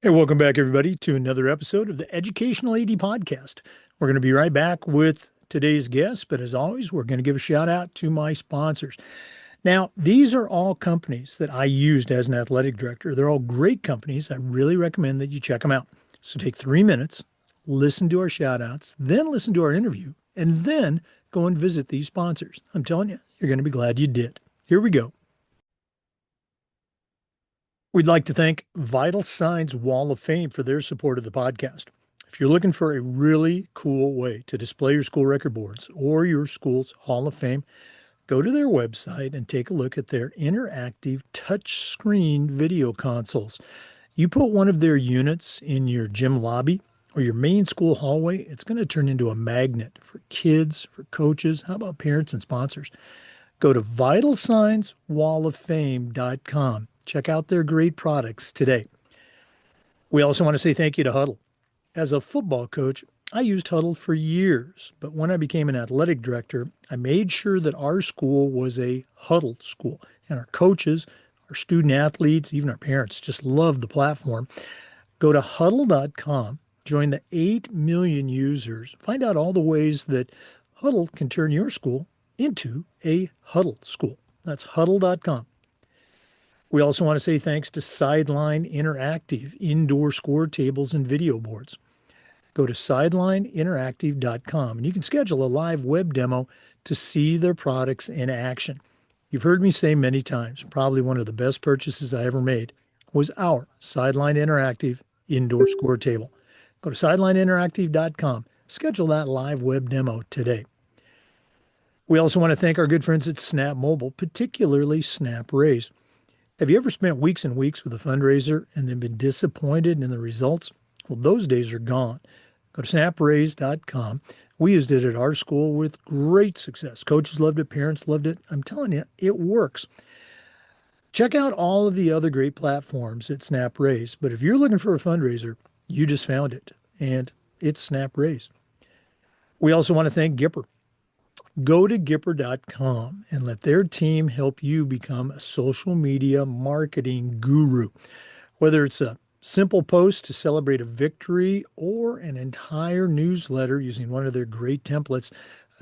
Hey, welcome back, everybody, to another episode of the Educational AD Podcast. We're going to be right back with today's guest, but as always, we're going to give a shout out to my sponsors. Now, these are all companies that I used as an athletic director. They're all great companies. I really recommend that you check them out. So take 3 minutes, listen to our shout outs, then listen to our interview, and then go and visit these sponsors. I'm telling you, you're going to be glad you did. Here we go. We'd like to thank Vital Signs Wall of Fame for their support of the podcast. If you're looking for a really cool way to display your school record boards or your school's Hall of Fame, go to their website and take a look at their interactive touchscreen video consoles. You put one of their units in your gym lobby or your main school hallway, it's going to turn into a magnet for kids, for coaches. How about parents and sponsors? Go to vitalsignswalloffame.com. Check out their great products today. We also want to say thank you to Huddle. As a football coach, I used Huddle for years, but when I became an athletic director, I made sure that our school was a Huddle school, and our coaches, our student athletes, even our parents just loved the platform. Go to huddle.com, join the 8 million users, find out all the ways that Huddle can turn your school into a Huddle school. That's huddle.com. We also want to say thanks to Sideline Interactive indoor score tables and video boards. Go to sidelineinteractive.com and you can schedule a live web demo to see their products in action. You've heard me say many times, probably one of the best purchases I ever made was our Sideline Interactive indoor score table. Go to sidelineinteractive.com, schedule that live web demo today. We also want to thank our good friends at Snap Mobile, particularly Snap Raise. Have you ever spent weeks and weeks with a fundraiser and then been disappointed in the results? Well, those days are gone. Go to snapraise.com. We used it at our school with great success. Coaches loved it, parents loved it. I'm telling you, it works. Check out all of the other great platforms at Snap Raise, but if you're looking for a fundraiser, you just found it, and it's Snap Raise. We also want to thank Gipper. Go to Gipper.com and let their team help you become a social media marketing guru. Whether it's a simple post to celebrate a victory or an entire newsletter using one of their great templates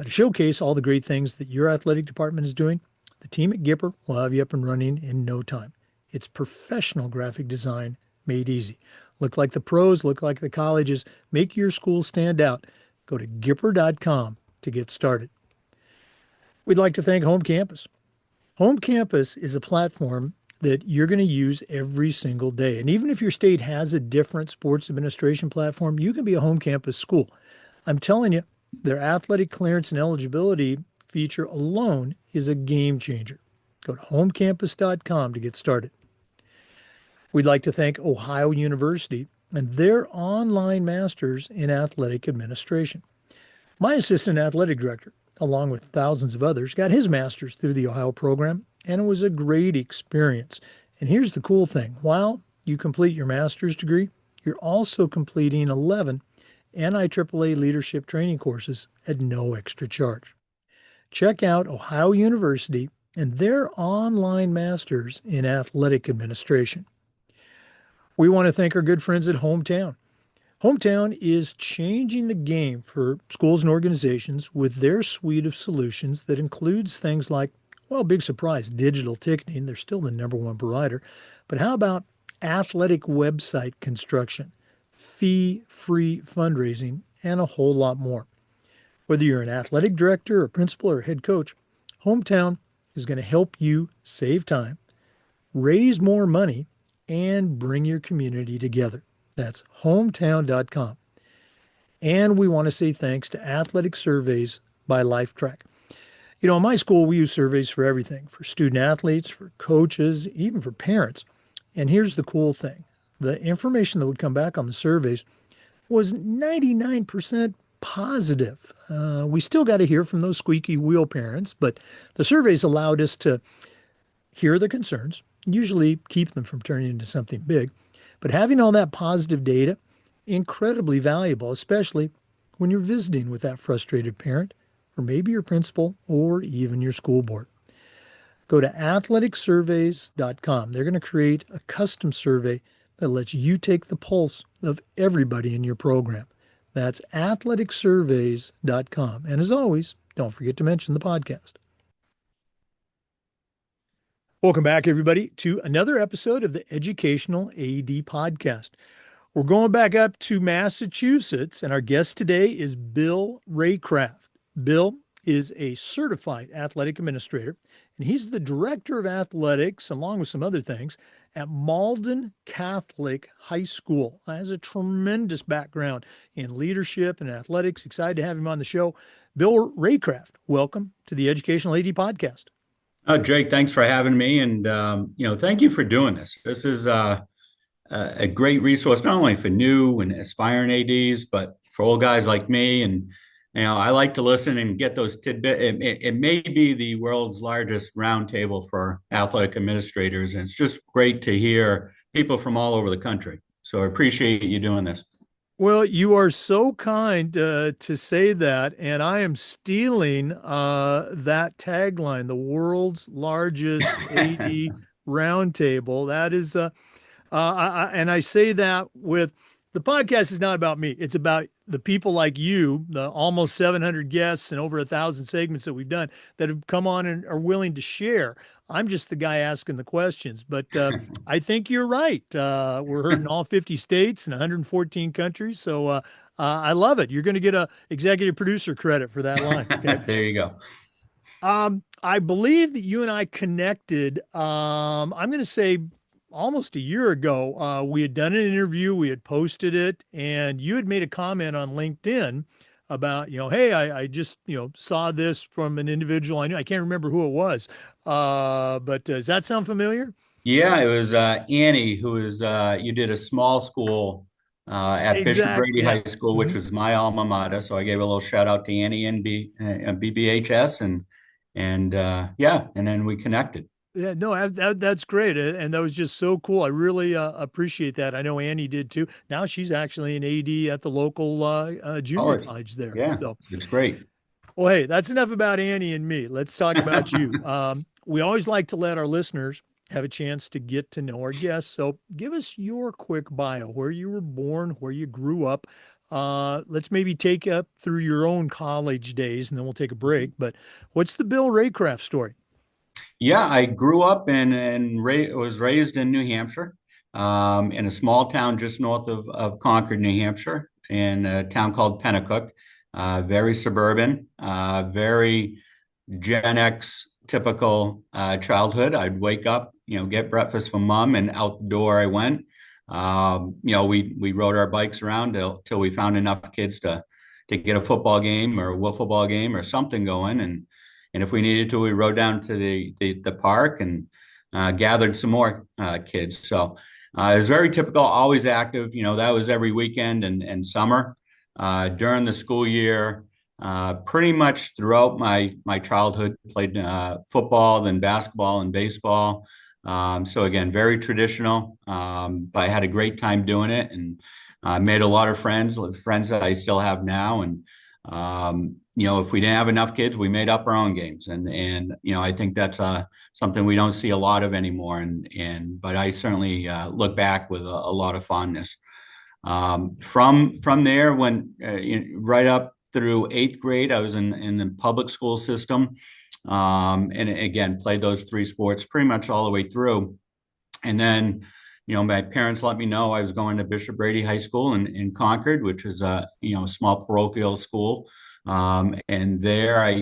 to showcase all the great things that your athletic department is doing, the team at Gipper will have you up and running in no time. It's professional graphic design made easy. Look like the pros, look like the colleges, make your school stand out. Go to Gipper.com to get started. We'd like to thank Home Campus. Home Campus is a platform that you're going to use every single day. And even if your state has a different sports administration platform, you can be a home campus school. I'm telling you, their athletic clearance and eligibility feature alone is a game changer. Go to homecampus.com to get started. We'd like to thank Ohio University and their online masters in athletic administration. My assistant athletic director, along with thousands of others, got his master's through the Ohio program, and it was a great experience. And here's the cool thing. While you complete your master's degree, you're also completing 11 NIAAA leadership training courses at no extra charge. Check out Ohio University and their online masters in athletic administration. We want to thank our good friends at Hometown. Hometown is changing the game for schools and organizations with their suite of solutions that includes things like, well, big surprise, digital ticketing. They're still the number one provider. But how about athletic website construction, fee-free fundraising, and a whole lot more? Whether you're an athletic director, a principal, or a head coach, Hometown is going to help you save time, raise more money, and bring your community together. That's hometown.com. And we want to say thanks to Athletic Surveys by LifeTrack. You know, in my school, we use surveys for everything, for student athletes, for coaches, even for parents. And here's the cool thing. The information that would come back on the surveys was 99% positive. We still got to hear from those squeaky wheel parents, but the surveys allowed us to hear the concerns, usually keep them from turning into something big. But having all that positive data, incredibly valuable, especially when you're visiting with that frustrated parent, or maybe your principal, or even your school board. Go to athleticsurveys.com. They're going to create a custom survey that lets you take the pulse of everybody in your program. That's athleticsurveys.com. And as always, don't forget to mention the podcast. Welcome back, everybody, to another episode of the Educational AD Podcast. We're going back up to Massachusetts, and our guest today is Bill Raycraft. Bill is a certified athletic administrator, and he's the director of athletics, along with some other things, at Malden Catholic High School. He has a tremendous background in leadership and athletics. Excited to have him on the show. Bill Raycraft, welcome to the Educational AD Podcast. Jake, thanks for having me, and thank you for doing this. This is a great resource not only for new and aspiring ADs, but for old guys like me. And I like to listen and get those tidbits. It may be the world's largest roundtable for athletic administrators, and it's just great to hear people from all over the country. So I appreciate you doing this. Well, you are so kind to say that, and I am stealing that tagline, the world's largest AD roundtable. That is, and I say that with the podcast is not about me. It's about the people like you, the almost 700 guests and over 1,000 segments that we've done that have come on and are willing to share. I'm just the guy asking the questions, but I think you're right. We're heard in all 50 states and 114 countries. So I love it. You're going to get a executive producer credit for that line. Okay? There you go. I believe that you and I connected. I'm going to say almost a year ago. We had done an interview, we had posted it, and you had made a comment on LinkedIn about, hey, I just, saw this from an individual I knew. I can't remember who it was. But does that sound familiar? Yeah, it was Annie who was you did a small school at Bishop Brady Yeah. High School, which Mhm. was my alma mater. So I gave a little shout out to Annie and BBHS, and yeah, and then we connected. Yeah, no, that's great. And that was just so cool. I really appreciate that. I know Annie did too. Now she's actually an AD at the local Oh, junior college there. yeah, So, it's great. well, hey, that's enough about Annie and me. Let's talk about you. We always like to let our listeners have a chance to get to know our guests. So give us your quick bio, where you were born, where you grew up. Let's maybe take up through your own college days, and then we'll take a break. But what's the Bill Raycraft story? Yeah, I grew up and was raised in New Hampshire, in a small town just north of Concord, New Hampshire, in a town called Pennacook. Very suburban, very Gen X typical childhood. I'd wake up, get breakfast from mom, and out the door I went. We rode our bikes around till we found enough kids to get a football game or a wiffle ball game or something going, and if we needed to, we rode down to the park and gathered some more kids. So it was very typical, always active. That was every weekend and summer. During the school year, pretty much throughout my childhood, played football, then basketball and baseball. So again, very traditional, but I had a great time doing it, and made a lot of friends with friends that I still have now. And if we didn't have enough kids, we made up our own games, and I think that's something we don't see a lot of anymore. But I certainly look back with a lot of fondness. From there, when right up through eighth grade, I was in the public school system, and again played those three sports pretty much all the way through. And then, my parents let me know I was going to Bishop Brady High School in Concord, which is a small parochial school. And there I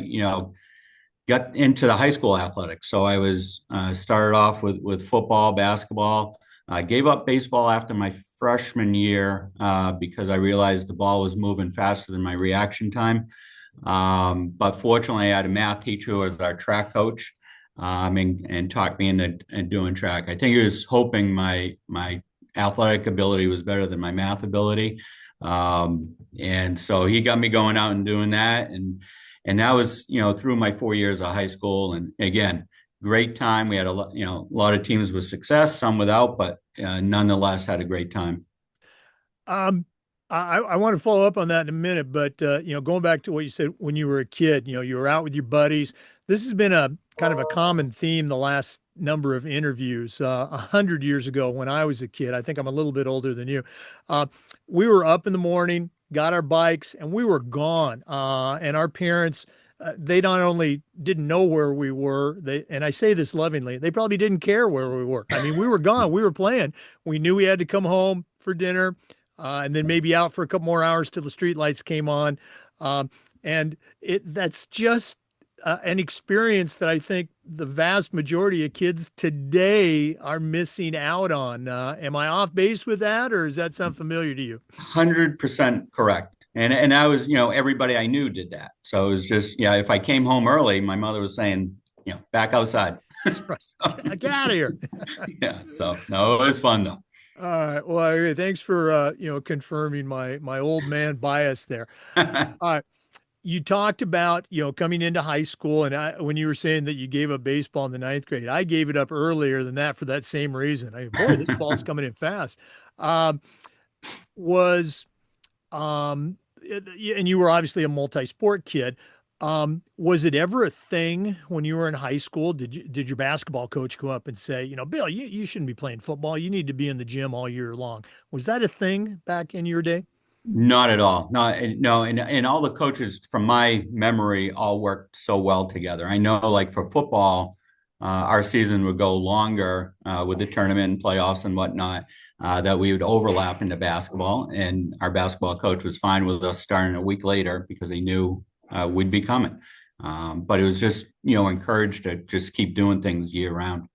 got into the high school athletics. So I was started off with football, basketball. I gave up baseball after my freshman year because I realized the ball was moving faster than my reaction time. But fortunately, I had a math teacher who was our track coach, and talked me into doing track. I think he was hoping my athletic ability was better than my math ability. And so he got me going out and doing that. And that was, through my 4 years of high school. And again, great time. We had a lot of teams with success, some without, but nonetheless had a great time. Um, I want to follow up on that in a minute, but going back to what you said when you were a kid, you were out with your buddies. This has been a kind of a common theme the last number of interviews. 100 years ago, when I was a kid, I think I'm a little bit older than you. Uh, we were up in the morning, got our bikes, and we were gone. And our parents, they not only didn't know where we were, and I say this lovingly, they probably didn't care where we were. I mean, we were gone, we were playing. We knew we had to come home for dinner and then maybe out for a couple more hours till the street lights came on. Um, and that's just an experience that I think the vast majority of kids today are missing out on. Am I off base with that, or does that sound familiar to you? 100% correct. And I was, everybody I knew did that. So it was just, yeah, if I came home early, my mother was saying, back outside. That's right. Get out of here. Yeah. So no, it was fun though. All right. Well, thanks for confirming my old man bias there. Uh, you talked about coming into high school, and when you were saying that you gave up baseball in the ninth grade, I gave it up earlier than that for that same reason. Boy, this ball's coming in fast. Um, was and you were obviously a multi-sport kid. Was it ever a thing when you were in high school? Did your basketball coach come up and say, Bill, you shouldn't be playing football. You need to be in the gym all year long. Was that a thing back in your day? Not at all. Not no, and all the coaches from my memory all worked so well together. I know, like for football, our season would go longer with the tournament and playoffs and whatnot. That we would overlap into basketball, and our basketball coach was fine with us starting a week later because he knew we'd be coming. But it was just encouraged to just keep doing things year round.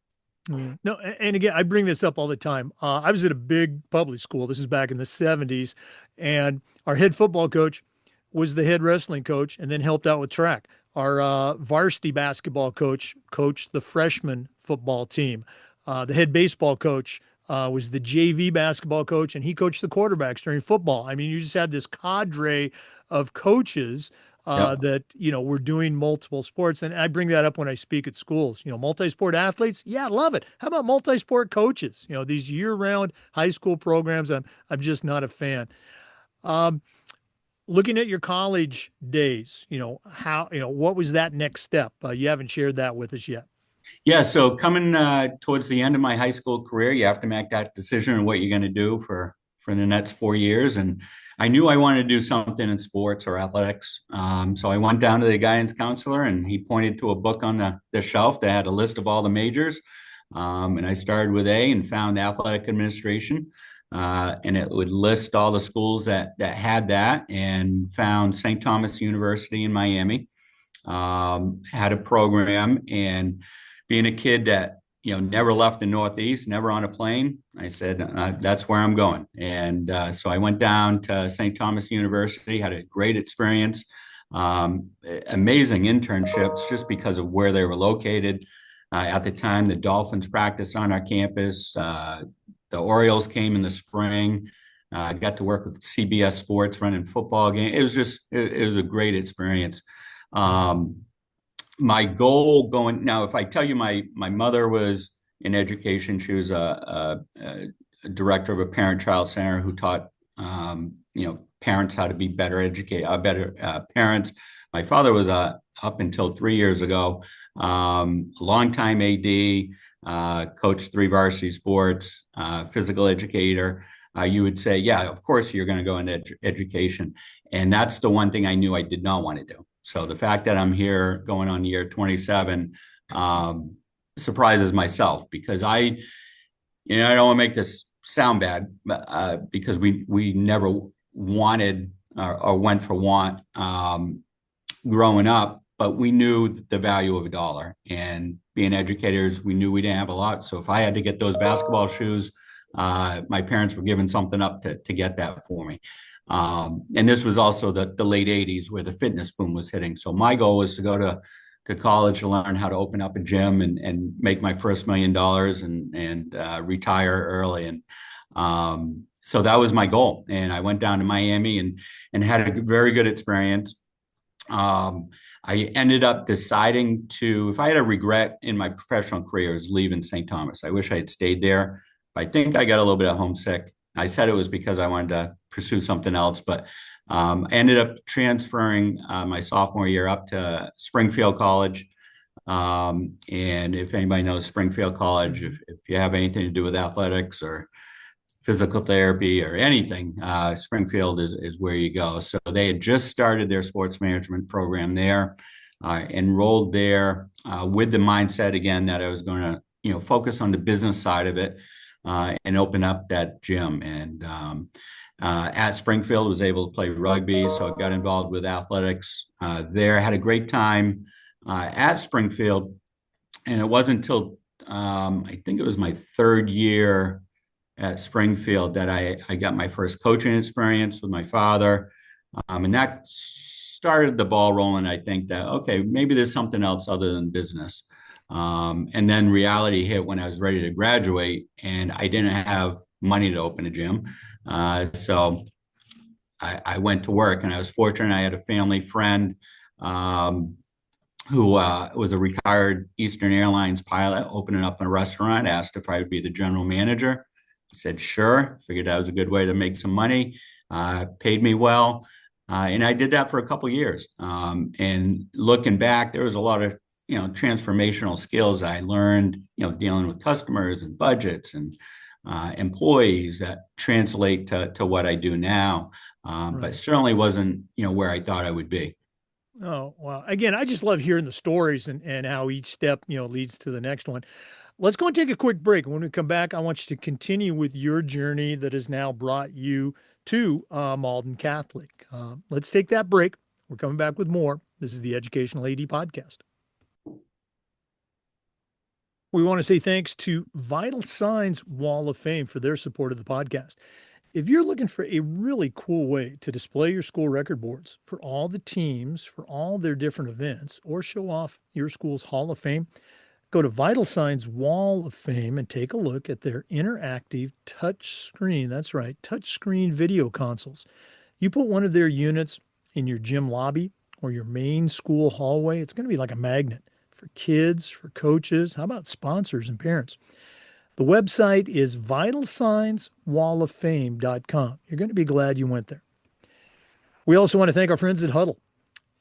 No, and again, I bring this up all the time. I was at a big public school. This is back in the 70s, and our head football coach was the head wrestling coach and then helped out with track. Our varsity basketball coach coached the freshman football team. The head baseball coach was the JV basketball coach, and he coached the quarterbacks during football. I mean, you just had this cadre of coaches Yep. that we're doing multiple sports, and I bring that up when I speak at schools. Multi-sport athletes, yeah, love it. How about multi-sport coaches? These year-round high school programs, I'm just not a fan. Um, Looking at your college days, how what was that next step? You haven't shared that with us yet. Yeah, so coming towards the end of my high school career, you have to make that decision on what you're going to do for the next 4 years. And I knew I wanted to do something in sports or athletics. So I went down to the guidance counselor, and he pointed to a book on the shelf that had a list of all the majors. And I started with A and found athletic administration. And it would list all the schools that had that, and found St. Thomas University in Miami had a program. And being a kid that never left the Northeast, never on a plane, I said that's where I'm going. And so I went down to St. Thomas University, had a great experience, amazing internships just because of where they were located. At the time, the Dolphins practiced on our campus. The Orioles came in the spring. I got to work with CBS Sports running football game. It was a great experience. My goal going now, if I tell you my mother was in education, she was a director of a parent-child center who taught parents how to be better parents. My father was up until 3 years ago, a longtime AD, coached 3 varsity sports, physical educator. You would say, yeah, of course you're going to go into education, and that's the one thing I knew I did not want to do. So the fact that I'm here going on year 27 surprises myself, because I don't want to make this sound bad, because we never wanted or went for want growing up, but we knew the value of a dollar. And being educators, we knew we didn't have a lot. So if I had to get those basketball shoes, my parents were giving something up to get that for me. And this was also the late 80s where the fitness boom was hitting. So my goal was to go to college to learn how to open up a gym and make my first $1 million and retire early. And so that was my goal. And I went down to Miami and had a very good experience. I ended up deciding if I had a regret in my professional career, is leaving St. Thomas. I wish I had stayed there. I think I got a little bit of homesick. I said it was because I wanted to pursue something else, but I ended up transferring my sophomore year up to Springfield College. And if anybody knows Springfield College, Mhm. if you have anything to do with athletics or physical therapy or anything, Springfield is where you go. So they had just started their sports management program there, enrolled there with the mindset again that I was going to, focus on the business side of it and open up that gym. And at Springfield, was able to play rugby, so I got involved with athletics there. I had a great time at Springfield, and it wasn't until I think it was my third year at Springfield that I got my first coaching experience with my father. And that started the ball rolling. I think that, okay, maybe there's something else other than business. And then reality hit when I was ready to graduate and I didn't have money to open a gym. So I went to work, and I was fortunate. I had a family friend um, who was a retired Eastern Airlines pilot, opening up a restaurant, asked if I would be the general manager. I said, sure. Figured that was a good way to make some money. Paid me well. And I did that for a couple of years. And looking back, there was a lot of, transformational skills I learned, dealing with customers and budgets and employees that translate to what I do now. But Right. certainly wasn't, where I thought I would be. Oh, wow. Again, I just love hearing the stories and how each step, leads to the next one. Let's go and take a quick break. When we come back, I want you to continue with your journey that has now brought you to Malden Catholic. Let's take that break. We're coming back with more. This is the Educational AD Podcast. We want to say thanks to Vital Signs Wall of Fame for their support of the podcast. If you're looking for a really cool way to display your school record boards for all the teams, for all their different events, or show off your school's Hall of Fame, go to Vital Signs Wall of Fame and take a look at their interactive touch screen. That's right, touch screen video consoles. You put one of their units in your gym lobby or your main school hallway, it's going to be like a magnet for kids, for coaches. How about sponsors and parents? The website is vitalsignswalloffame.com. You're going to be glad you went there. We also want to thank our friends at Huddle.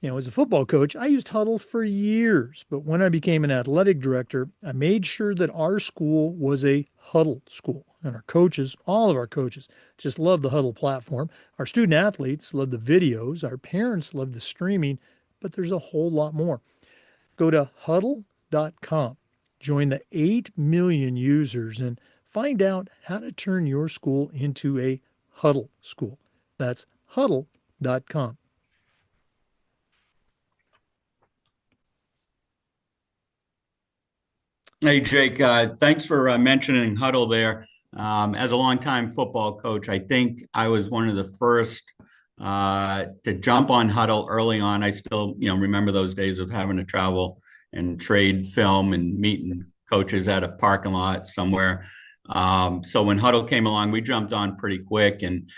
As a football coach, I used Huddle for years, but when I became an athletic director, I made sure that our school was a Huddle school. And our coaches, all of our coaches, just love the Huddle platform. Our student athletes love the videos. Our parents love the streaming, but there's a whole lot more. Go to huddle.com, join the 8 million users, and find out how to turn your school into a Huddle school. That's huddle.com. Hey, Jake, thanks for mentioning Huddle there. As a longtime football coach, I think I was one of the first to jump on Huddle early on. I still, remember those days of having to travel and trade film and meeting coaches at a parking lot somewhere. So when Huddle came along, we jumped on pretty quick. And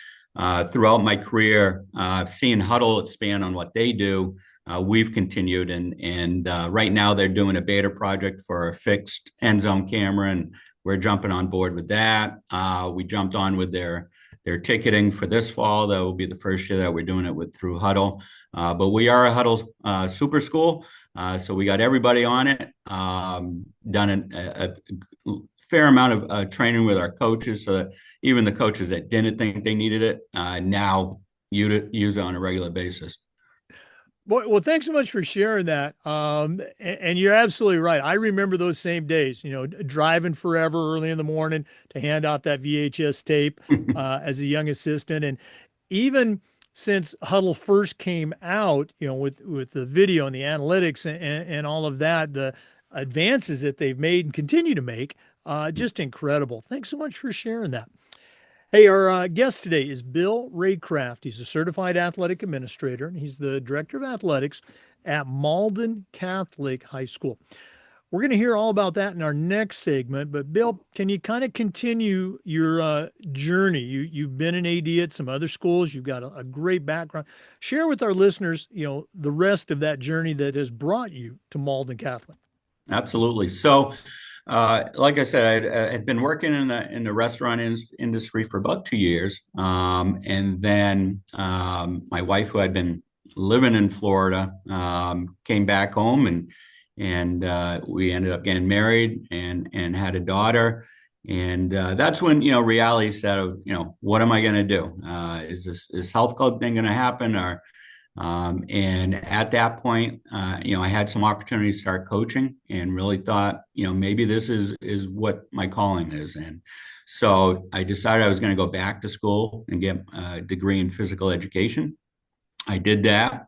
throughout my career, seeing Huddle expand on what they do, we've continued, and right now they're doing a beta project for a fixed end zone camera, and we're jumping on board with that. We jumped on with their ticketing for this fall. That will be the first year that we're doing it with through Huddle. But we are a Huddle super school, so we got everybody on it. Done a fair amount of training with our coaches, so that even the coaches that didn't think they needed it now use it on a regular basis. Well, thanks so much for sharing that. And you're absolutely right. I remember those same days, driving forever early in the morning to hand out that VHS tape as a young assistant. And even since Huddle first came out, with the video and the analytics and all of that, the advances that they've made and continue to make, just incredible. Thanks so much for sharing that. Hey, our guest today is Bill Raycraft. He's a certified athletic administrator, and he's the director of athletics at Malden Catholic High School. We're going to hear all about that in our next segment. But Bill, can you kind of continue your journey? You've been an AD at some other schools. You've got a great background. Share with our listeners, the rest of that journey that has brought you to Malden Catholic. Absolutely. So Like I said, I had been working in the restaurant industry for about 2 years, and then my wife, who had been living in Florida, came back home, and we ended up getting married and had a daughter. And that's when reality set of what am I going to do? Is health club thing going to happen, or and at that point, I had some opportunity to start coaching and really thought, maybe this is what my calling is. And so I decided I was going to go back to school and get a degree in physical education. I did that.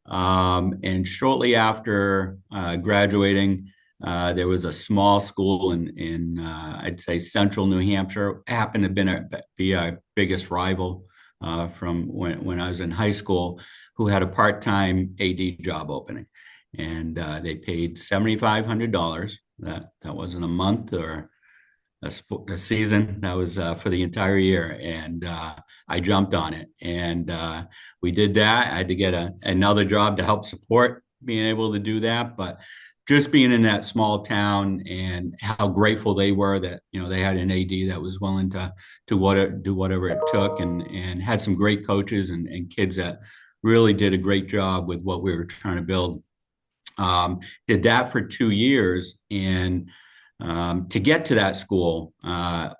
And shortly after graduating, there was a small school in I'd say central New Hampshire, happened to be our biggest rival from when I was in high school, who had a part-time AD job opening. And they paid $7,500. That wasn't a month or a season. That was for the entire year. And I jumped on it. And we did that. I had to get another job to help support being able to do that. But just being in that small town and how grateful they were that they had an AD that was willing to do whatever it took, and had some great coaches and kids that really did a great job with what we were trying to build. Did that for 2 years, and to get to that school,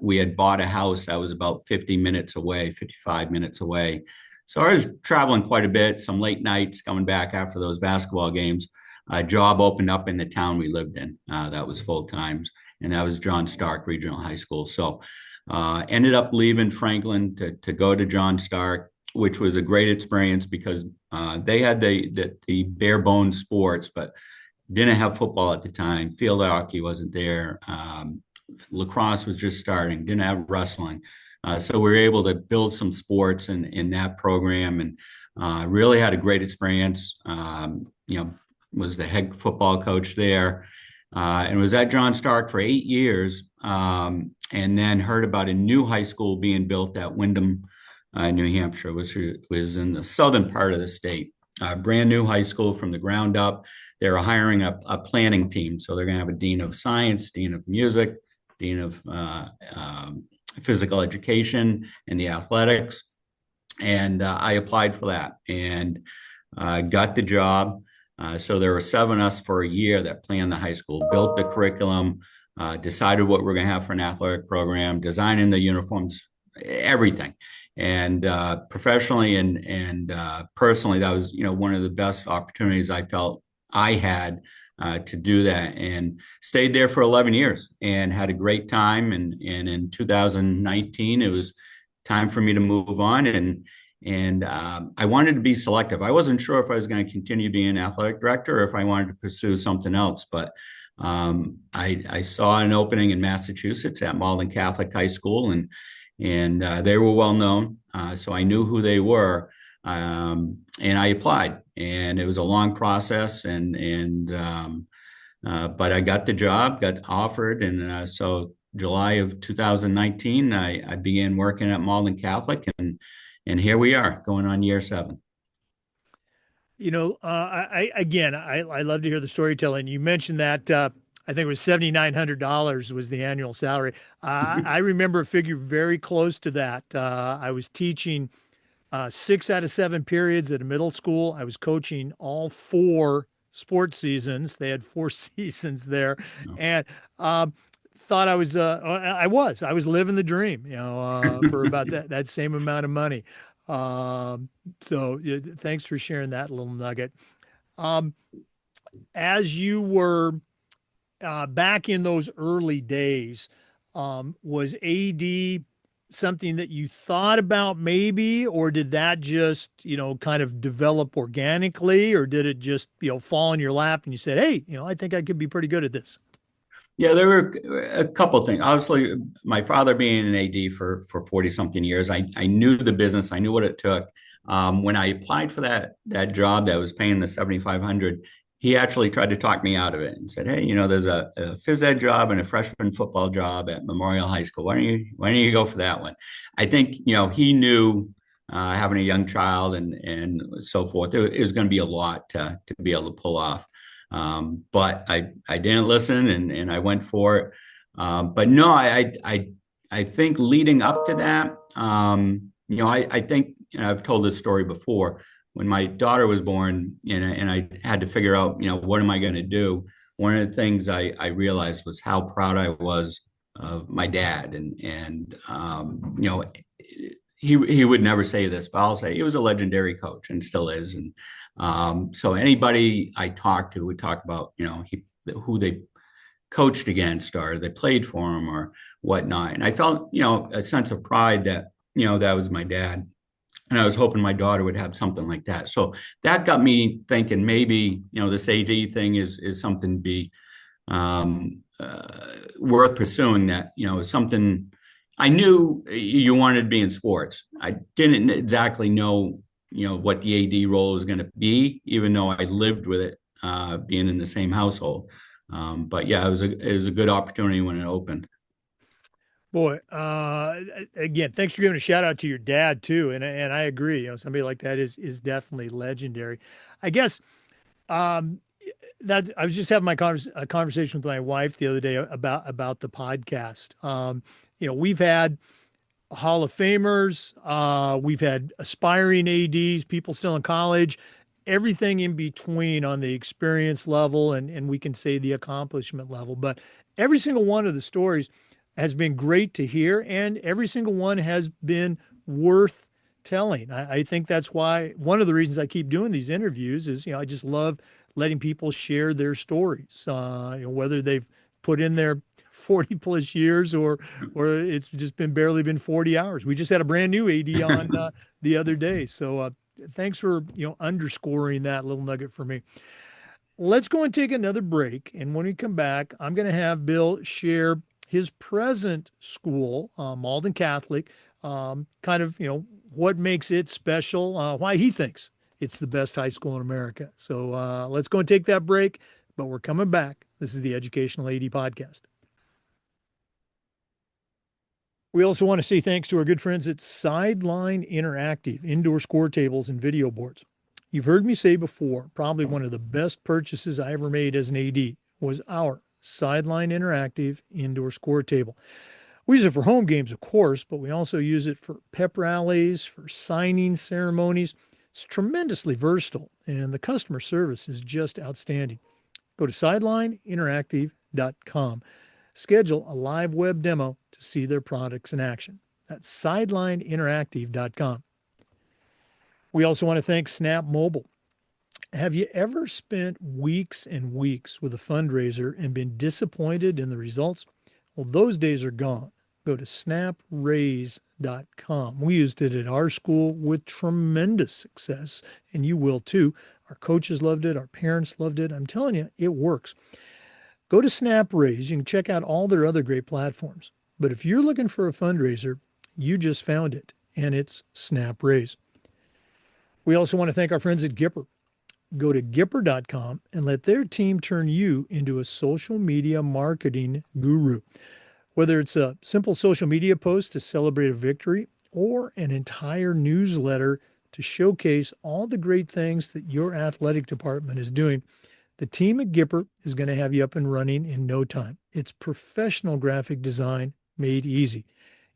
we had bought a house that was about 50 minutes away, 55 minutes away. So I was traveling quite a bit, some late nights coming back after those basketball games. A job opened up in the town we lived in that was full time, and that was John Stark Regional High School. So ended up leaving Franklin to go to John Stark, which was a great experience because they had the bare bones sports, but didn't have football at the time. Field hockey wasn't there. Lacrosse was just starting. Didn't have wrestling. So we were able to build some sports in that program, and really had a great experience. Was the head football coach there, and was at John Stark for 8 years, and then heard about a new high school being built at Windham, New Hampshire, which was in the southern part of the state. Brand new high school from the ground up. They're hiring a planning team. So they're going to have a dean of science, dean of music, dean of physical education and the athletics. And I applied for that and got the job. So there were 7 of us for a year that planned the high school, built the curriculum, decided what we're going to have for an athletic program, designing the uniforms, everything. And professionally and personally, that was one of the best opportunities I felt I had to do that, and stayed there for 11 years and had a great time. And in 2019, it was time for me to move on, and I wanted to be selective. I wasn't sure if I was going to continue being an athletic director or if I wanted to pursue something else, but I saw an opening in Massachusetts at Malden Catholic High School, and they were well known, so I knew who they were, and I applied. And it was a long process, but I got the job, got offered, and so July of 2019, I began working at Malden Catholic, and here we are, going on year 7. I love to hear the storytelling. You mentioned that I think it was $7,900 was the annual salary. I remember a figure very close to that. I was teaching 6 out of 7 periods at a middle school. I was coaching all 4 sports seasons. They had 4 seasons there, and thought I was living the dream, for about that same amount of money. So thanks for sharing that little nugget. As you were back in those early days, was AD something that you thought about maybe, or did that just, kind of develop organically, or did it just, fall in your lap and you said, hey, I think I could be pretty good at this? Yeah, there were a couple of things. Obviously, my father being an AD for 40 something years, I knew the business. I knew what it took. When I applied for that job that was paying the 7,500, he actually tried to talk me out of it and said, "Hey, there's a phys ed job and a freshman football job at Memorial High School. Why don't you go for that one?" I think he knew, having a young child and so forth, it was going to be a lot to be able to pull off. But I didn't listen and I went for it. But no, I think leading up to that, I think, I've told this story before. When my daughter was born, and I had to figure out, what am I going to do? One of the things I realized was how proud I was of my dad, and he would never say this, but I'll say he was a legendary coach and still is. And so anybody I talked to would talk about, who they coached against or they played for him or whatnot. And I felt, a sense of pride that, that was my dad. And I was hoping my daughter would have something like that. So that got me thinking maybe, this AD thing is something to be worth pursuing, that, something I knew you wanted to be in sports. I didn't exactly know, what the AD role was going to be, even though I lived with it, being in the same household. But yeah, it was a good opportunity when it opened. Boy, again, thanks for giving a shout out to your dad too, and I agree. Somebody like that is definitely legendary. I guess um, that I was just having a conversation with my wife the other day about the podcast. We've had Hall of Famers, we've had aspiring ADs, people still in college, everything in between on the experience level, and we can say the accomplishment level. But every single one of the stories has been great to hear, and every single one has been worth telling. I think that's why one of the reasons I keep doing these interviews is, I just love letting people share their stories, whether they've put in their 40 plus years or it's just barely been 40 hours. We just had a brand new AD on the other day. So thanks for, underscoring that little nugget for me. Let's go and take another break. And when we come back, I'm going to have Bill share his present school, Malden Catholic, kind of, what makes it special, why he thinks it's the best high school in America. So let's go and take that break, but we're coming back. This is the Educational AD Podcast. We also want to say thanks to our good friends at Sideline Interactive, indoor score tables and video boards. You've heard me say before, probably one of the best purchases I ever made as an AD was our Sideline Interactive indoor score table. We use it for home games, of course, but we also use it for pep rallies, for signing ceremonies. It's tremendously versatile, and the customer service is just outstanding. Go to sidelineinteractive.com. Schedule a live web demo to see their products in action. That's sidelineinteractive.com. We also want to thank Snap Mobile. Have you ever spent weeks and weeks with a fundraiser and been disappointed in the results? Well, those days are gone. Go to snapraise.com. We used it at our school with tremendous success, and you will too. Our coaches loved it. Our parents loved it. I'm telling you, it works. Go to SnapRaise. You can check out all their other great platforms. But if you're looking for a fundraiser, you just found it, and it's SnapRaise. We also want to thank our friends at Gipper. Go to Gipper.com and let their team turn you into a social media marketing guru. Whether it's a simple social media post to celebrate a victory or an entire newsletter to showcase all the great things that your athletic department is doing, the team at Gipper is going to have you up and running in no time. It's professional graphic design made easy.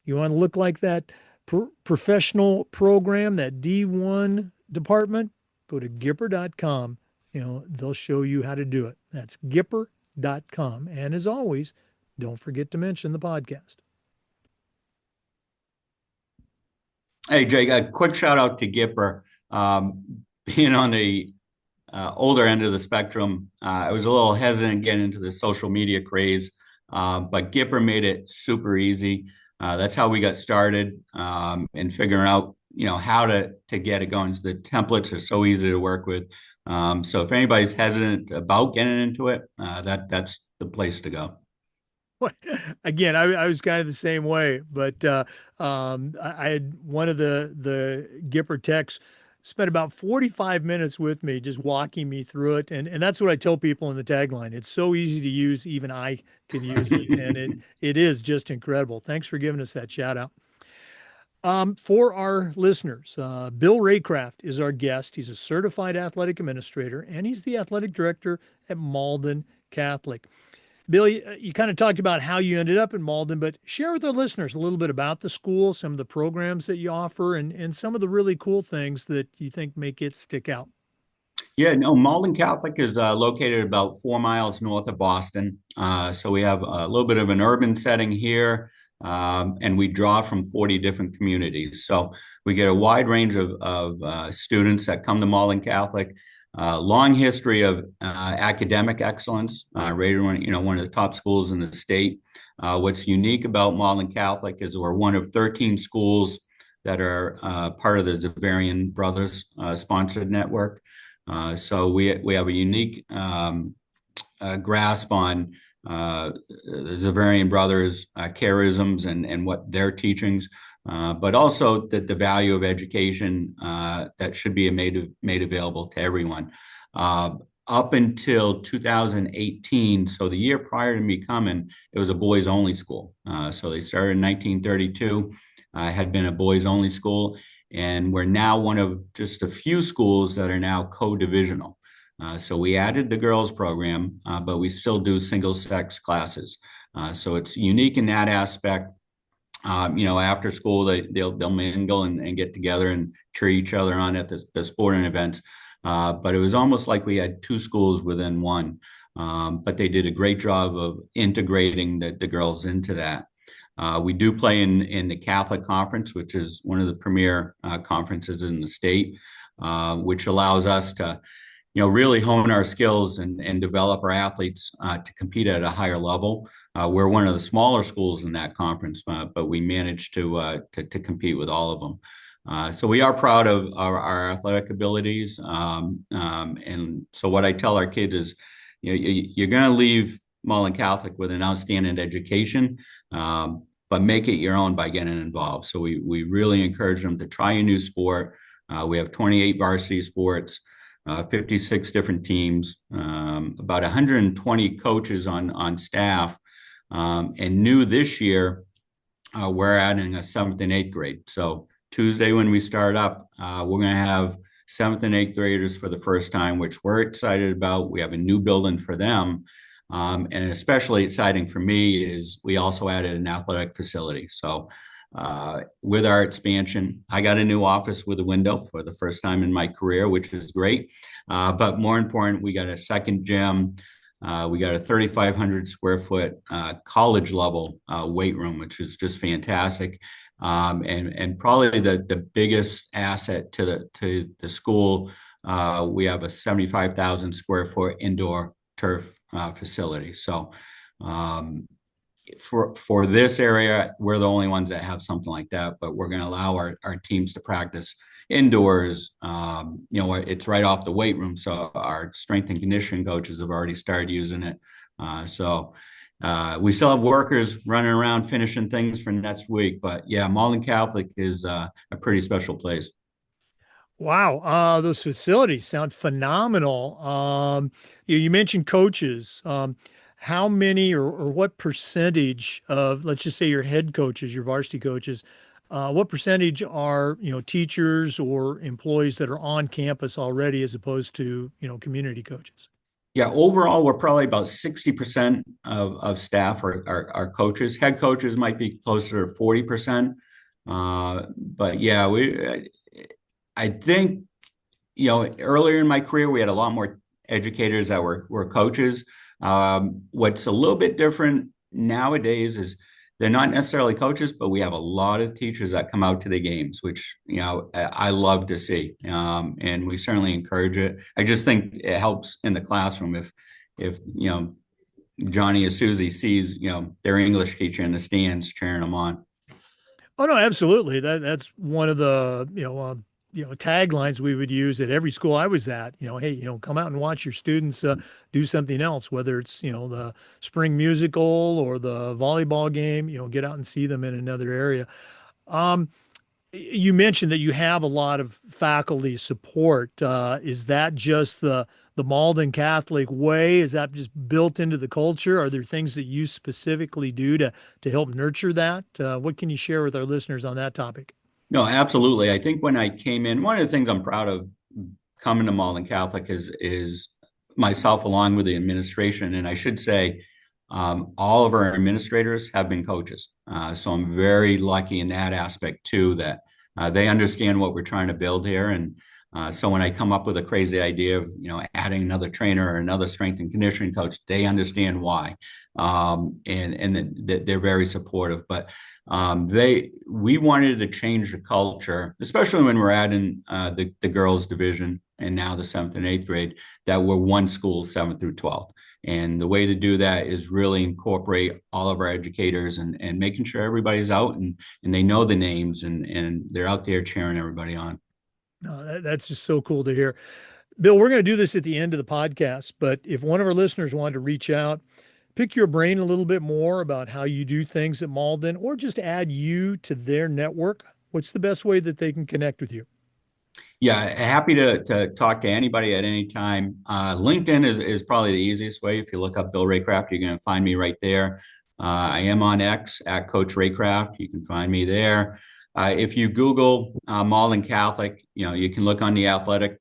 You want to look like that professional program, that D1 department? Go to Gipper.com. They'll show you how to do it. That's Gipper.com. And as always, don't forget to mention the podcast. Hey, Jake, a quick shout out to Gipper. Being on the older end of the spectrum, I was a little hesitant getting into the social media craze, but Gipper made it super easy. That's how we got started, in figuring out, how to get it going. So the templates are so easy to work with. So if anybody's hesitant about getting into it, that's the place to go. Again, I was kind of the same way, but I had one of the Gipper techs spent about 45 minutes with me, just walking me through it. And that's what I tell people in the tagline. It's so easy to use, even I can use it. And it is just incredible. Thanks for giving us that shout out. For our listeners, Bill Raycraft is our guest. He's a certified athletic administrator, and he's the athletic director at Malden Catholic. Bill, you kind of talked about how you ended up in Malden, but share with our listeners a little bit about the school, some of the programs that you offer, and some of the really cool things that you think make it stick out. Yeah, no, Malden Catholic is located about 4 miles north of Boston. So we have a little bit of an urban setting here, and we draw from 40 different communities. So we get a wide range of students that come to Malden Catholic. Long history of academic excellence, rated one of the top schools in the state. What's unique about Malden Catholic is we're one of 13 schools that are part of the Zavarian Brothers sponsored network. So we have a unique grasp on the Zavarian brothers' charisms and what their teachings, but also the value of education that should be made available to everyone. Up until 2018, so the year prior to me coming, it was a boys only school. So they started in 1932, had been a boys only school, and we're now one of just a few schools that are now co-divisional. So we added the girls program, but we still do single sex classes. So it's unique in that aspect. After school, they'll mingle and get together and cheer each other on at the sporting events. But it was almost like we had two schools within one. But they did a great job of integrating the girls into that. We do play in the Catholic Conference, which is one of the premier conferences in the state, which allows us to, really hone our skills and develop our athletes to compete at a higher level. We're one of the smaller schools in that conference, but we managed to compete with all of them. So we are proud of our athletic abilities. And so what I tell our kids is, you're going to leave Malden Catholic with an outstanding education, but make it your own by getting involved. So we really encourage them to try a new sport. We have 28 varsity sports, 56 different teams, about 120 coaches on staff. And new this year, we're adding a seventh and eighth grade. So Tuesday when we start up, we're going to have seventh and eighth graders for the first time, which we're excited about. We have a new building for them. And especially exciting for me is we also added an athletic facility. So with our expansion, I got a new office with a window for the first time in my career, which is great. But more important, we got a second gym. We got a 3,500 square foot college level weight room, which is just fantastic. And probably the biggest asset to the school, we have a 75,000 square foot indoor turf facility. So for this area, we're the only ones that have something like that, but we're going to allow our teams to practice indoors. It's right off the weight room. So our strength and conditioning coaches have already started using it. So we still have workers running around finishing things for next week, but yeah, Malden Catholic is a pretty special place. Wow, those facilities sound phenomenal. You mentioned coaches. How many or what percentage of, let's just say, your head coaches, your varsity coaches, what percentage are, teachers or employees that are on campus already as opposed to, community coaches? Yeah, overall, we're probably about 60% of staff are coaches. Head coaches might be closer to 40%. But yeah, I think, earlier in my career, we had a lot more educators that were coaches. What's a little bit different nowadays is they're not necessarily coaches, but we have a lot of teachers that come out to the games, which, I love to see. And we certainly encourage it. I just think it helps in the classroom if Johnny or Susie sees, their English teacher in the stands cheering them on. Oh no, absolutely. That's one of the taglines we would use at every school I was at. Hey, come out and watch your students do something else, whether it's the spring musical or the volleyball game. Get out and see them in another area. Um, you mentioned that you have a lot of faculty support. Is that just the Malden Catholic way? Is that just built into the culture? Are there things that you specifically do to help nurture that? What can you share with our listeners on that topic? No, absolutely. I think when I came in, one of the things I'm proud of coming to Malden Catholic is myself along with the administration, and I should say, all of our administrators have been coaches. So I'm very lucky in that aspect too, that they understand what we're trying to build here. And so when I come up with a crazy idea of adding another trainer or another strength and conditioning coach, they understand why, and they're very supportive. But we wanted to change the culture, especially when we're adding the girls division and now the seventh and eighth grade, that we're one school, seventh through 12th. And the way to do that is really incorporate all of our educators and making sure everybody's out and they know the names and they're out there cheering everybody on. That's just so cool to hear. Bill, we're going to do this at the end of the podcast, but if one of our listeners wanted to reach out, pick your brain a little bit more about how you do things at Malden, or just add you to their network, what's the best way that they can connect with you? Yeah, happy to talk to anybody at any time. LinkedIn is probably the easiest way. If you look up Bill Raycraft, you're going to find me right there. I am on X at Coach Raycraft. You can find me there. If you Google Malden Catholic, you can look on the athletic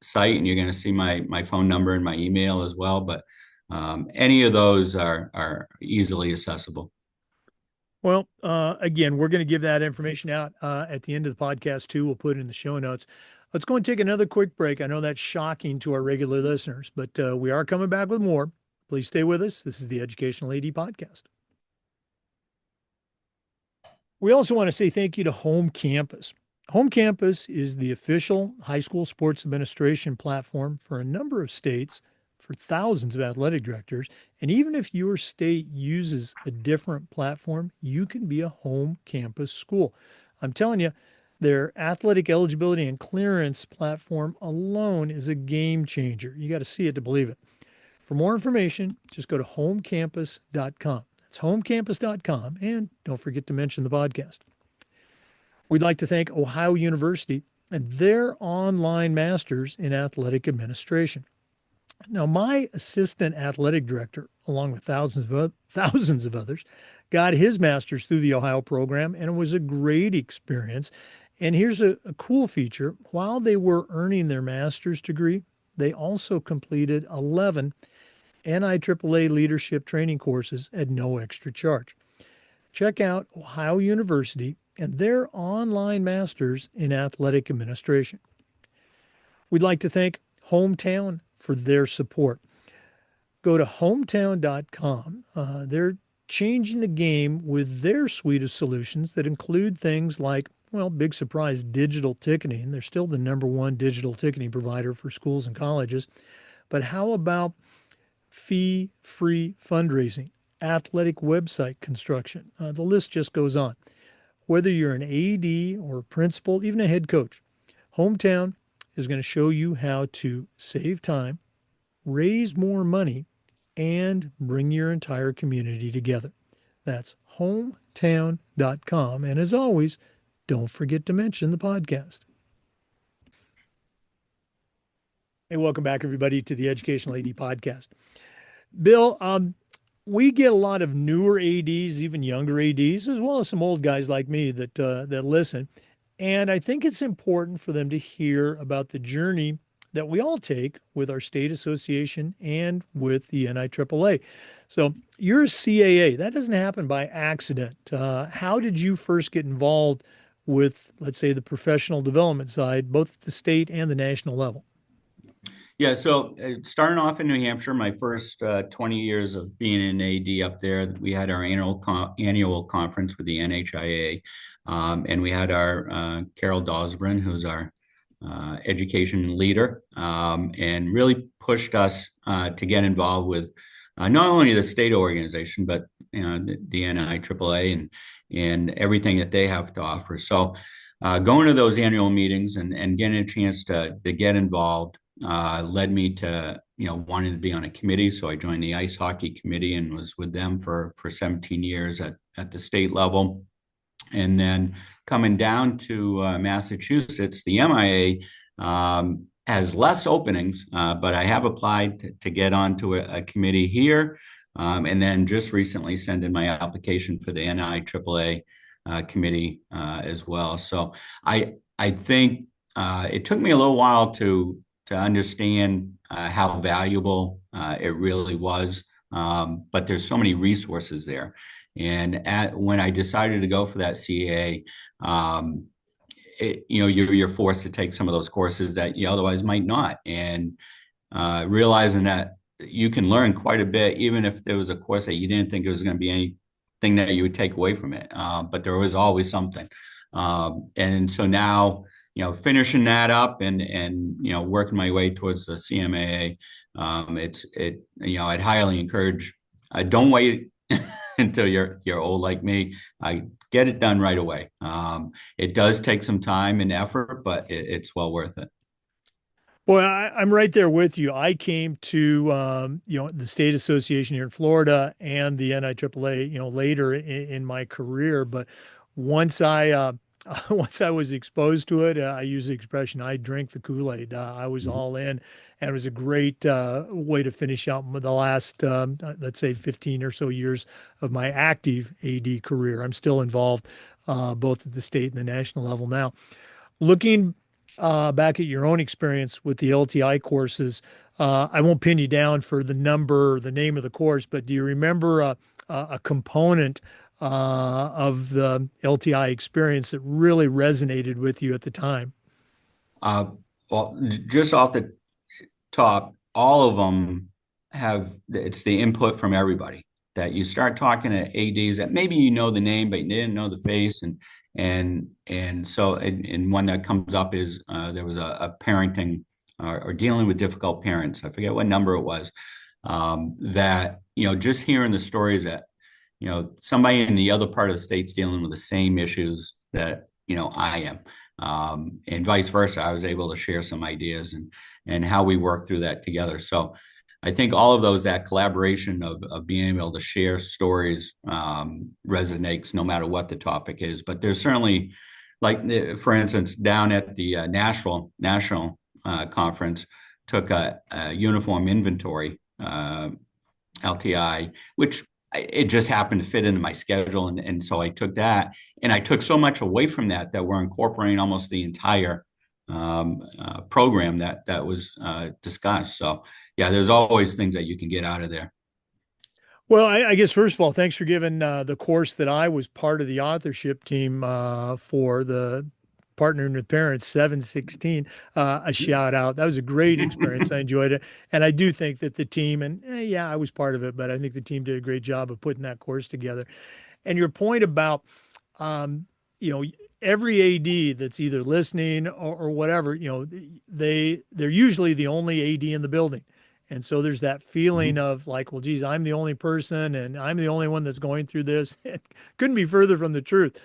site, and you're going to see my phone number and my email as well. But any of those are easily accessible. Well, again, we're going to give that information out at the end of the podcast too. We'll put it in the show notes. Let's go and take another quick break. I know that's shocking to our regular listeners, but we are coming back with more. Please stay with us. This is the Educational AD Podcast. We also want to say thank you to Home Campus. Home Campus is the official high school sports administration platform for a number of states, for thousands of athletic directors. And even if your state uses a different platform, you can be a home campus school. I'm telling you, their athletic eligibility and clearance platform alone is a game changer. You got to see it to believe it. For more information, just go to homecampus.com. That's homecampus.com. And don't forget to mention the podcast. We'd like to thank Ohio University and their online masters in athletic administration. Now, my assistant athletic director, along with thousands of others, got his master's through the Ohio program, and it was a great experience. And here's a cool feature. While they were earning their master's degree, they also completed 11 NIAAA leadership training courses at no extra charge. Check out Ohio University and their online masters in athletic administration. We'd like to thank Hometown for their support. Go to hometown.com. They're changing the game with their suite of solutions that include things like, well, big surprise, digital ticketing. They're still the number one digital ticketing provider for schools and colleges. But how about fee-free fundraising, athletic website construction? The list just goes on. Whether you're an AD or a principal, even a head coach, Hometown is going to show you how to save time, raise more money, and bring your entire community together. That's hometown.com. And as always, don't forget to mention the podcast. Hey, welcome back, everybody, to the Educational AD Podcast. Bill, we get a lot of newer ADs, even younger ADs, as well as some old guys like me that listen. And I think it's important for them to hear about the journey that we all take with our state association and with the NIAAA. So you're a CAA. That doesn't happen by accident. How did you first get involved with, let's say, the professional development side, both at the state and the national level? Yeah, so starting off in New Hampshire, my first 20 years of being an AD up there, we had our annual conference with the NHIA, and we had our Carol Dosbrin, who's our education leader, and really pushed us to get involved with not only the state organization, but the NIAAA and everything that they have to offer. So going to those annual meetings and getting a chance to get involved led me to wanting to be on a committee. So I joined the ice hockey committee and was with them for 17 years at the state level. And then coming down to Massachusetts, the MIA has less openings, but I have applied to get onto a committee here. And then just recently sent in my application for the NIAAA committee as well. So I think it took me a little while to understand how valuable it really was. But there's so many resources there. And when I decided to go for that CAA, you're forced to take some of those courses that you otherwise might not. And realizing that you can learn quite a bit, even if there was a course that you didn't think it was going to be anything that you would take away from it. But there was always something. And so now, finishing that up and working my way towards the CMAA, I'd highly encourage. Don't wait until you're old like me. I get it done right away. It does take some time and effort, but it's well worth it. Boy, I'm right there with you. I came to the state association here in Florida and the NIAAA later in my career. But once I once I was exposed to it, I use the expression I drank the Kool-Aid. I was Mhm. all in, and it was a great way to finish out the last let's say 15 or so years of my active AD career. I'm still involved both at the state and the national level now. Looking back at your own experience with the LTI courses, I won't pin you down for the number, the name of the course, but do you remember a component of the LTI experience that really resonated with you at the time? Uh, well, just off the top, all of them it's the input from everybody that you start talking to ADs that maybe you know the name, but you didn't know the face. And one that comes up is there was a parenting or dealing with difficult parents. I forget what number it was. That, just hearing the stories that, somebody in the other part of the state's dealing with the same issues that, I am. And vice versa. I was able to share some ideas and how we work through that together. So I think all of those, that collaboration of being able to share stories resonates no matter what the topic is. But there's certainly, like, for instance, down at the national conference, took a uniform inventory LTI, which it just happened to fit into my schedule. And so I took that, and I took so much away from that we're incorporating almost the entire program that was discussed. So yeah, there's always things that you can get out of there. Well, I guess first of all, thanks for giving the course that I was part of the authorship team for the partnering with parents 716 a shout out. That was a great experience. I enjoyed it, and I do think that the team and yeah, I was part of it, but I think the team did a great job of putting that course together. And your point about um, you know every AD that's either listening or whatever, they're usually the only AD in the building. And so there's that feeling Mhm. of like, well, geez, I'm the only person and I'm the only one that's going through this. It couldn't be further from the truth.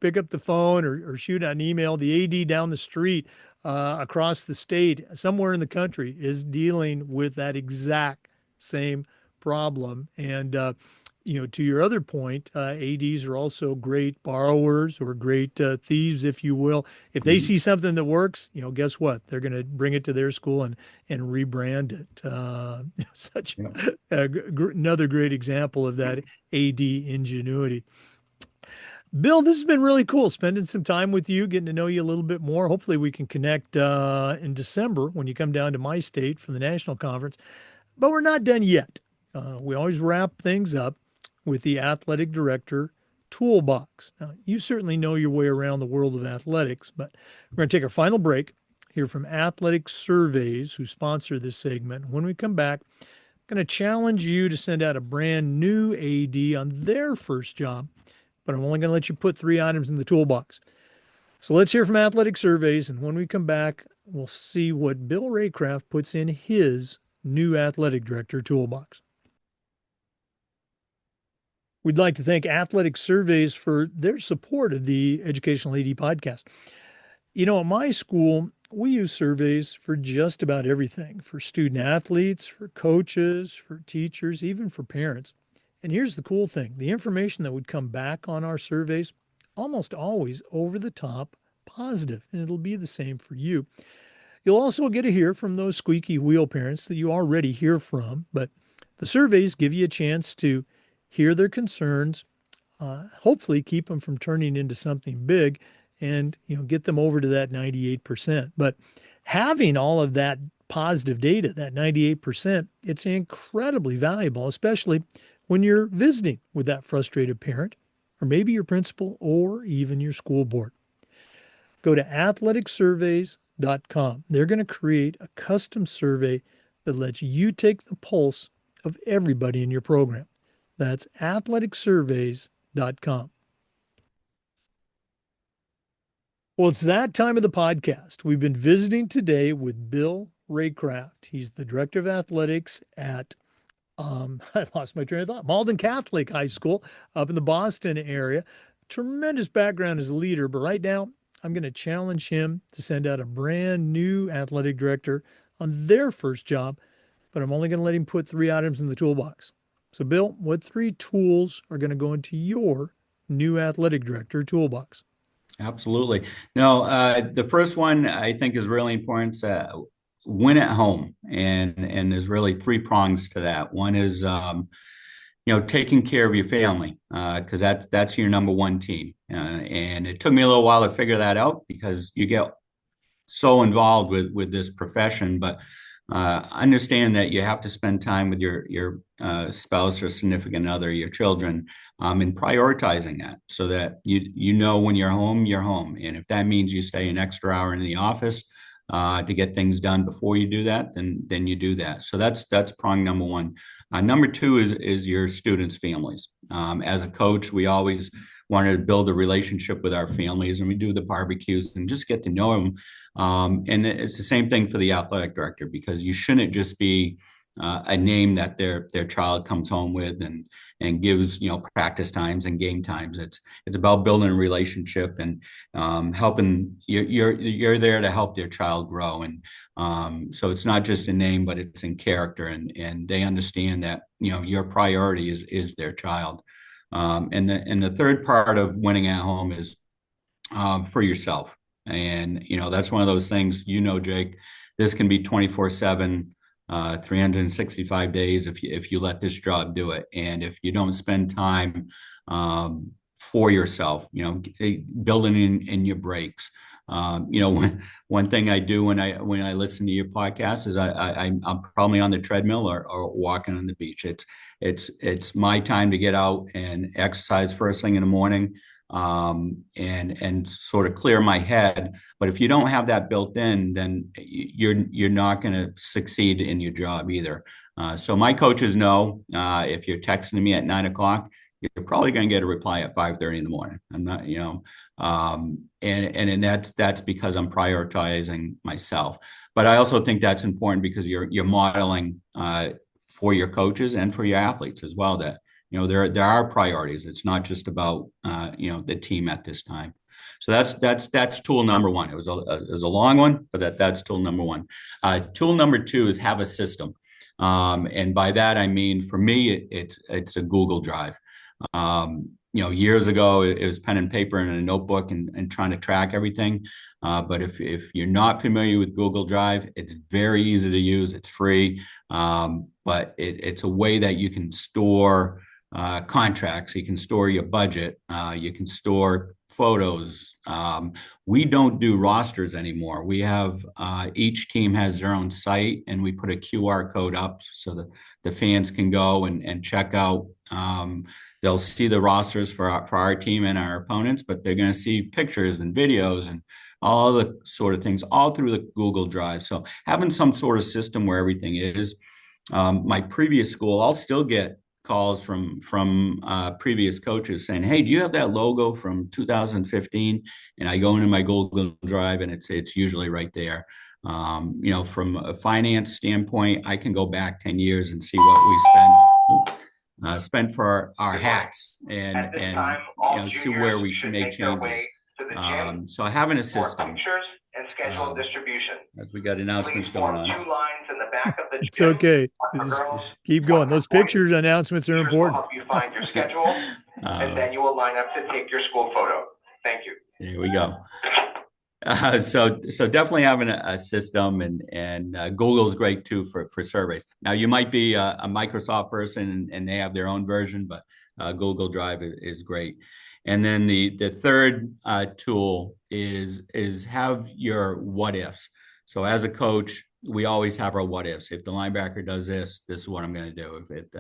Pick up the phone or shoot an email. The AD down the street, across the state, somewhere in the country is dealing with that exact same problem. And, to your other point, ADs are also great borrowers or great thieves, if you will. If they Mhm. see something that works, guess what? They're going to bring it to their school and rebrand it. Such Yeah. another great example of that AD ingenuity. Bill, this has been really cool spending some time with you, getting to know you a little bit more. Hopefully, we can connect in December when you come down to my state for the national conference. But we're not done yet. We always wrap things up with the athletic director toolbox. Now, you certainly know your way around the world of athletics, but we're going to take our final break, hear from Athletic Surveys, who sponsor this segment. When we come back, I'm going to challenge you to send out a brand new AD on their first job, but I'm only going to let you put 3 items in the toolbox. So let's hear from Athletic Surveys, and when we come back, we'll see what Bill Raycraft puts in his new athletic director toolbox. We'd like to thank Athletic Surveys for their support of the Educational AD podcast. At my school, we use surveys for just about everything, for student athletes, for coaches, for teachers, even for parents. And here's the cool thing, the information that would come back on our surveys, almost always over the top positive, and it'll be the same for you. You'll also get to hear from those squeaky wheel parents that you already hear from, but the surveys give you a chance to hear their concerns, hopefully keep them from turning into something big and get them over to that 98%. But having all of that positive data, that 98%, it's incredibly valuable, especially when you're visiting with that frustrated parent or maybe your principal or even your school board. Go to athleticsurveys.com. They're going to create a custom survey that lets you take the pulse of everybody in your program. That's athleticsurveys.com. Well, it's that time of the podcast. We've been visiting today with Bill Raycraft. He's the director of athletics at, I lost my train of thought, Malden Catholic High School up in the Boston area. Tremendous background as a leader, but right now I'm going to challenge him to send out a brand new athletic director on their first job, but I'm only going to let him put 3 items in the toolbox. So, Bill, what 3 tools are going to go into your new athletic director toolbox? Absolutely. No, the first one I think is really important. Win at home, and there's really 3 prongs to that. One is taking care of your family, because that's your number one team. And it took me a little while to figure that out because you get so involved with this profession, but understand that you have to spend time with your spouse or significant other, your children, and prioritizing that so that when you're home, and if that means you stay an extra hour in the office to get things done before you do that, then you do that. So that's prong number one. Number two is your students' families. As a coach, we always wanted to build a relationship with our families, and we do the barbecues and just get to know them. And it's the same thing for the athletic director, because you shouldn't just be a name that their child comes home with and gives practice times and game times. It's about building a relationship and helping. You're there to help their child grow, and so it's not just a name, but it's in character, and they understand that your priority is their child. And the third part of winning at home is for yourself. And, that's one of those things, Jake, this can be 24/7, 365 days if you let this job do it. And if you don't spend time for yourself, building in your breaks. One thing I do when I listen to your podcast is I'm probably on the treadmill or walking on the beach. It's my time to get out and exercise first thing in the morning, and sort of clear my head. But if you don't have that built in, then you're not going to succeed in your job either. So my coaches know if you're texting me at 9 o'clock, you're probably going to get a reply at 5:30 in the morning. I'm not, and that's because I'm prioritizing myself. But I also think that's important because you're modeling for your coaches and for your athletes as well, that there are priorities. It's not just about the team at this time. So that's tool number one. It was a long one, but that's tool number one. Tool number two is have a system, and by that I mean, for me it's a Google Drive. Years ago it was pen and paper and a notebook and trying to track everything. But if you're not familiar with Google Drive, it's very easy to use. It's free, but it's a way that you can store contracts, you can store your budget, you can store photos. We don't do rosters anymore. We have each team has their own site, and we put a QR code up so that the fans can go and check out. They'll see the rosters for our team and our opponents, but they're going to see pictures and videos and all the sort of things all through the Google Drive. So having some sort of system where everything is. My previous school, I'll still get calls from previous coaches saying, "Hey, do you have that logo from 2015?" And I go into my Google Drive, and it's usually right there. From a finance standpoint, I can go back 10 years and see what we spent for our hats, and see where we can make changes. So having a system. As we got announcements going on. It's okay. Just keep going. Those pictures announcements are important. Help you find your schedule, and then you will line up to take your school photo. Thank you. There we go. So definitely having a system, and Google is great too for surveys. Now you might be a Microsoft person and they have their own version, but Google Drive is great. And then the third tool is have your what ifs. So as a coach, we always have our what ifs. If the linebacker does this, this is what I'm going to do. If it,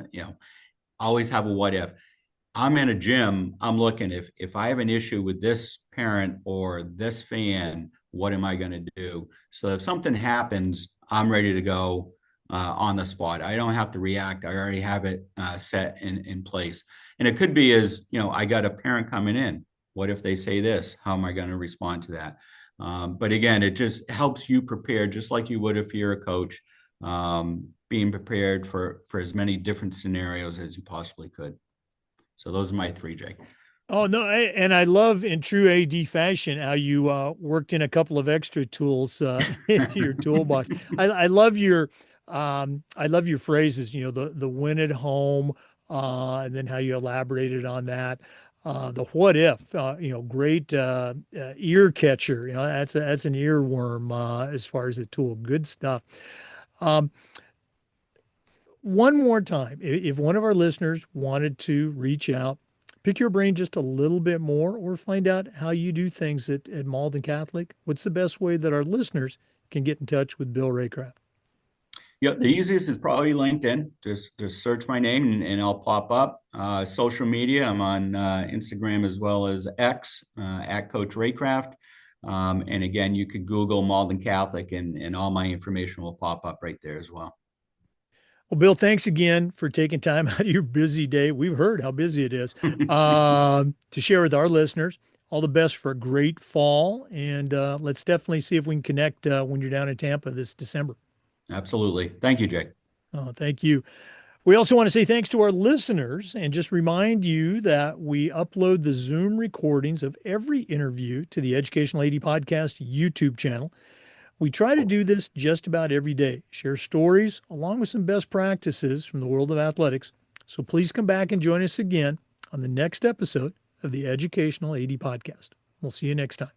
always have a what if. I'm in a gym, I'm looking, if I have an issue with this parent or this fan, what am I going to do? So if something happens, I'm ready to go on the spot. I don't have to react. I already have it set in place. And it could be I got a parent coming in. What if they say this? How am I going to respond to that? But again, it just helps you prepare, just like you would if you're a coach, being prepared for as many different scenarios as you possibly could. So those are my three, Jake. Oh, no. And I love in true AD fashion how you worked in a couple of extra tools into your toolbox. I love your phrases, the win at home, and then how you elaborated on that. The what if, great ear catcher. That's an earworm as far as the tool. Good stuff. Um, one more time, if one of our listeners wanted to reach out, pick your brain just a little bit more, or find out how you do things at Malden Catholic, what's the best way that our listeners can get in touch with Bill Raycraft? Yeah, the easiest is probably LinkedIn. Just search my name and I'll pop up. Social media, I'm on Instagram as well as X at Coach Raycraft. And again, you could Google Malden Catholic and all my information will pop up right there as well. Well, Bill, thanks again for taking time out of your busy day. We've heard how busy it is to share with our listeners. All the best for a great fall. And let's definitely see if we can connect when you're down in Tampa this December. Absolutely. Thank you, Jake. Oh, thank you. We also want to say thanks to our listeners and just remind you that we upload the Zoom recordings of every interview to the Educational AD Podcast YouTube channel. We try to do this just about every day, share stories along with some best practices from the world of athletics. So please come back and join us again on the next episode of the Educational AD Podcast. We'll see you next time.